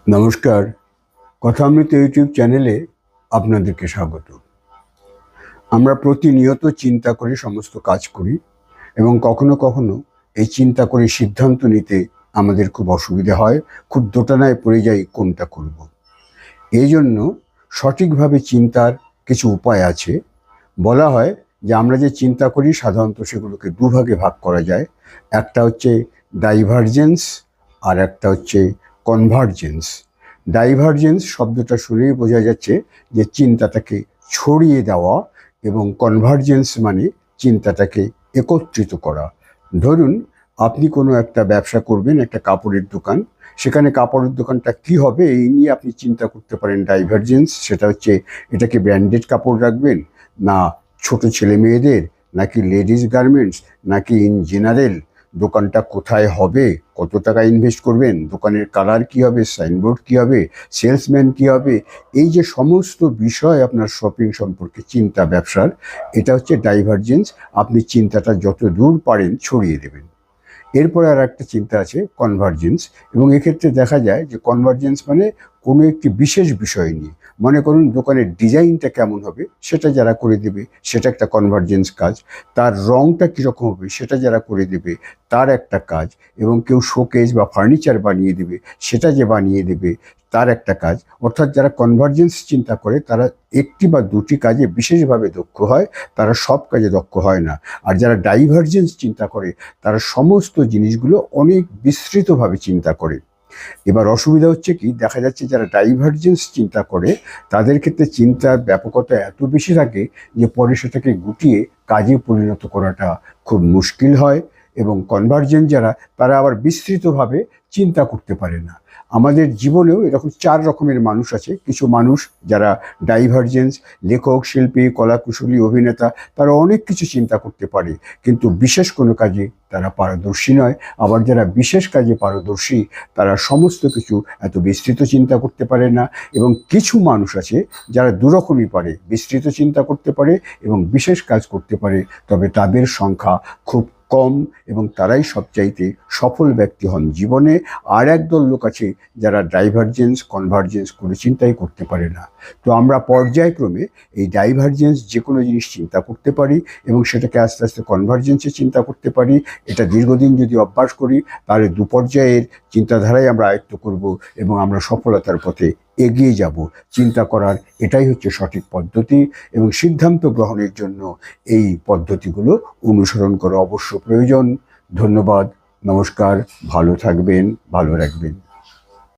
নমস্কার, কথামৃত ইউটিউব চ্যানেলে আপনাদেরকে স্বাগত। আমরা প্রতিনিয়ত চিন্তা করে সমস্ত কাজ করি এবং কখনো কখনো এই চিন্তা করে সিদ্ধান্ত নিতে আমাদের খুব অসুবিধা হয়, খুব দোটানায় পড়ে যাই কোনটা করব। এই জন্য সঠিকভাবে চিন্তার কিছু উপায় আছে। বলা হয় যে আমরা যে চিন্তা করি সাধারণত সেগুলোকে দুভাগে ভাগ করা যায়। একটা হচ্ছে ডাইভারজেন্স আর একটা হচ্ছে কনভার্জেন্স। ডাইভারজেন্স শব্দটা শুনেই বোঝা যাচ্ছে যে চিন্তাটাকে ছড়িয়ে দেওয়া, এবং কনভার্জেন্স মানে চিন্তাটাকে একত্রিত করা। ধরুন আপনি কোনো একটা ব্যবসা করবেন, একটা কাপড়ের দোকান। সেখানে কাপড়ের দোকানটা কী হবে এই নিয়ে আপনি চিন্তা করতে পারেন ডাইভারজেন্স। সেটা হচ্ছে এটাকে ব্র্যান্ডেড কাপড় রাখবেন, না ছোট ছেলে মেয়েদের, নাকি লেডিস গার্মেন্টস, নাকি ইন জেনারেল দোকানটা কোথায় হবে, কত টাকা ইনভেস্ট করবেন, দোকানের কালার কী হবে, সাইনবোর্ড কী হবে, সেলসম্যান কী হবে। এই যে সমস্ত বিষয় আপনার শপিং সম্পর্কে চিন্তা ব্যবসার, এটা হচ্ছে ডাইভারজেন্স। আপনি চিন্তাটা যত দূর পারেন ছড়িয়ে দেবেন। এরপরে আর একটা চিন্তা আছে কনভার্জেন্স, এবং এক্ষেত্রে দেখা যায় যে কনভার্জেন্স মানে কোনো একটি বিশেষ বিষয় নিয়ে, মনে করুন দোকানের ডিজাইনটা কেমন হবে সেটা যারা করে দেবে সেটা একটা কনভার্জেন্স কাজ, তার রঙটা কীরকম হবে সেটা যারা করে দেবে তার একটা কাজ, এবং কেউ শোকেস বা ফার্নিচার বানিয়ে দেবে সেটা যে বানিয়ে দেবে তার একটা কাজ। অর্থাৎ যারা কনভার্জেন্স চিন্তা করে তারা একটি বা দুটি কাজে বিশেষভাবে দক্ষ হয়, তারা সব কাজে দক্ষ হয় না। আর যারা ডাইভার্জেন্স চিন্তা করে তারা সমস্ত জিনিসগুলো অনেক বিস্তৃতভাবে চিন্তা করে। এবার অসুবিধা হচ্ছে কি, দেখা যাচ্ছে যারা ডাইভার্জেন্স চিন্তা করে তাদের ক্ষেত্রে চিন্তার ব্যাপকতা এত বেশি থাকে যে পরে সেটাকে গুটিয়ে কাজে পরিণত করাটা খুব মুশকিল হয়। এবং কনভার্জেন্ট যারা, তারা আবার বিস্তৃতভাবে চিন্তা করতে পারে না। আমাদের জীবনেও এরকম চার রকমের মানুষ আছে। কিছু মানুষ যারা ডাইভার্জেন্স, লেখক, শিল্পী, কলাকুশলী, অভিনেতা, তারা অনেক কিছু চিন্তা করতে পারে কিন্তু বিশেষ কোনো কাজে তারা পারদর্শী নয়। আবার যারা বিশেষ কাজে পারদর্শী তারা সমস্ত কিছু এত বিস্তৃত চিন্তা করতে পারে না। এবং কিছু মানুষ আছে যারা দুরকমই পারে, বিস্তৃত চিন্তা করতে পারে এবং বিশেষ কাজ করতে পারে, তবে তাদের সংখ্যা খুব কম এবং তারাই সবচাইতে সফল ব্যক্তি হন জীবনে। আর একদল লোক আছে যারা ডাইভার্জেন্স, কনভার্জেন্স কোনো চিন্তাই করতে পারে না। তো আমরা পর্যায়ক্রমে এই ডাইভার্জেন্স যে কোনো জিনিস চিন্তা করতে পারি এবং সেটাকে আস্তে আস্তে কনভার্জেন্সে চিন্তা করতে পারি। এটা দীর্ঘদিন যদি অভ্যাস করি তাহলে দুপর্যায়ের চিন্তাধারাই আমরা আয়ত্ত করব এবং আমরা সফলতার পথে এগিয়ে যাব। চিন্তা করার এটাই হচ্ছে সঠিক পদ্ধতি, এবং সিদ্ধান্ত গ্রহণের জন্য এই পদ্ধতিগুলো অনুসরণ করা অবশ্য প্রয়োজন। ধন্যবাদ, নমস্কার, ভালো থাকবেন, ভালো রাখবেন।